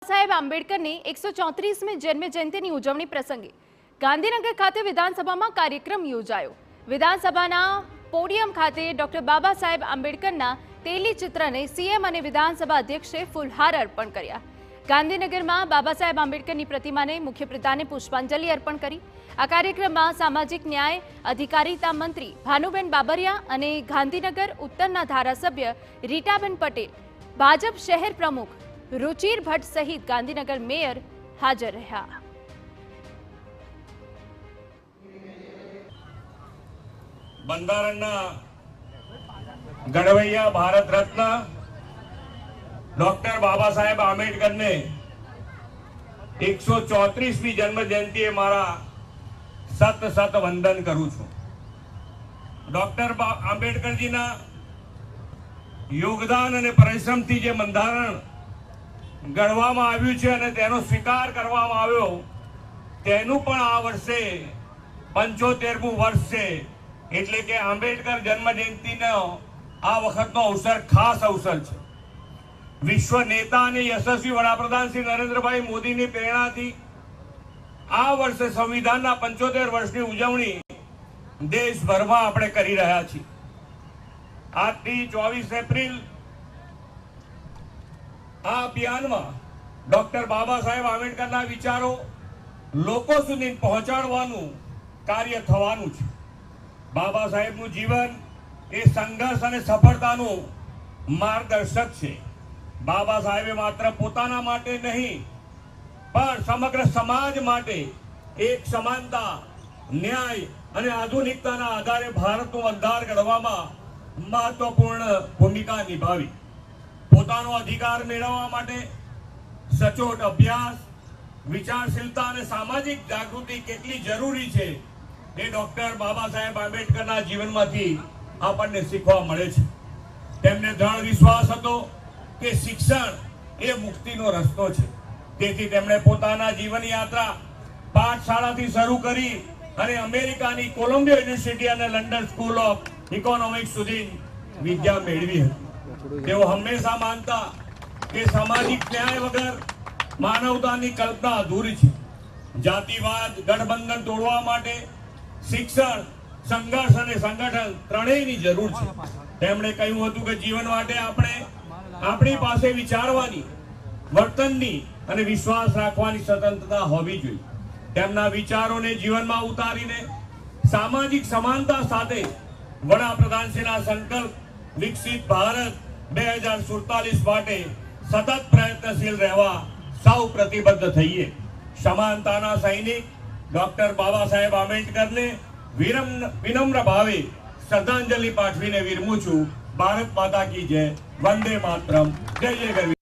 સાહેબ આંબેડકરની 134મી જન્મ જયંતિની ઉજવણી પ્રસંગે ગાંધીનગર ખાતે વિધાનસભામાં કાર્યક્રમ યોજાયો। વિધાનસભાના પોડિયમ ખાતે ડોક્ટર બાબા સાહેબ આંબેડકરના તેલી ચિત્રને સીએમ અને વિધાનસભા અધ્યક્ષે ફૂલહાર અર્પણ કર્યા। ગાંધીનગરમાં બાબા સાહેબ આંબેડકરની પ્રતિમાને મુખ્ય પ્રધાને પુષ્પાંજલિ અર્પણ કરી। આ કાર્યક્રમમાં સામાજિક ન્યાય અધિકારીતા મંત્રી ભાનુબેન બાબરિયા અને ગાંધીનગર ઉત્તરના ધારાસભ્ય રીટાબેન પટેલ, ભાજપ શહેર પ્રમુખ रुचिर भट्ट सहित गांधीनगर मेयर हाजर रहा। બંધારણના ઘડવૈયા ભારત રત્ન ડોક્ટર બાબા સાહેબ આંબેડકરને 134મી જન્મ જયંતિએ મારા સત વંદન કરું છું। ડોક્ટર આંબેડકરજીના યોગદાન અને પરિશ્રમથી જે બંધારણ ગણવામાં આવ્યું છે અને તેનો સ્વીકાર કરવામાં આવ્યો, તેનું પણ આ વર્ષે 75મું વર્ષ છે। એટલે કે આંબેડકર જન્મ જયંતિનો આ વખતનો અવસર ખાસ અવસર છે। વિશ્વ નેતા અને યશસ્વી વડાપ્રધાન શ્રી નરેન્દ્રભાઈ મોદીની પ્રેરણાથી આ વર્ષે સંવિધાનના 75 વર્ષની ઉજવણી દેશભરમાં આપણે કરી રહ્યા છીએ। આજથી 24 એપ્રિલ આ અભિયાનમાં ડોક્ટર બાબા સાહેબ આંબેડકરના વિચારો લોકો સુધી પહોંચાડવાનું કાર્ય થવાનું છે। બાબા સાહેબનું જીવન એ સંઘર્ષ અને સફળતાનું માર્ગદર્શક છે। બાબા સાહેબે માત્ર પોતાના માટે નહીં પણ સમગ્ર સમાજ માટે એક સમાનતા, ન્યાય અને આધુનિકતાના આધારે ભારતનું બંધારણ ઘડવામાં મહત્વપૂર્ણ ભૂમિકા નિભાવી। પોતાનો અધિકાર મેળવવા માટે સચોટ અભ્યાસ, વિચારશીલતા અને સામાજિક જાગૃતિ કેટલી જરૂરી છે એ ડોક્ટર બાબા સાહેબ આંબેડકરના જીવનમાંથી આપણને શીખવા મળે છે। તેમને દ્રઢ વિશ્વાસ હતો કે શિક્ષણ એ મુક્તિનો રસ્તો છે। તેથી તેમણે પોતાના જીવન યાત્રા પાઠશાળાથી શરૂ કરી અને અમેરિકાની કોલંબિયા યુનિવર્સિટી અને લંડન સ્કૂલ ઓફ ઇકોનોમિક્સ સુધી વિદ્યા મેળવી હતી। તેઓ હંમેશા માનતા કે સામાજિક ન્યાય વગર માનવતાની કલ્પના અધૂરી છે। જાતિવાદ ગઠબંધન તોડવા માટે શિક્ષણ, સંઘર્ષ અને સંગઠન ત્રણેયની જરૂર છે। તેમણે કહ્યું હતું કે જીવન માટે આપણે આપણી પાસે વિચારવાની, વર્તનની અને વિશ્વાસ રાખવાની સ્વતંત્રતા હોવી જોઈએ। તેમના વિચારોને જીવનમાં ઉતારીને સામાજિક સમાનતા સાથે વડાપ્રધાનશ્રીના સંકલ્પ વિકસિત ભારત 2047 માટે સતત પ્રયત્નશીલ રહેવા સૌ પ્રતિબદ્ધ થઈએ। સમાનતાના સૈનિક ડોક્ટર બાબા સાહેબ આંબેડકરને વિનમ્ર ભાવે શ્રદ્ધાંજલિ પાઠવીને વિરમું છું। ભારત માતા કી જય, વંદે માતરમ, જય જય ગરવી।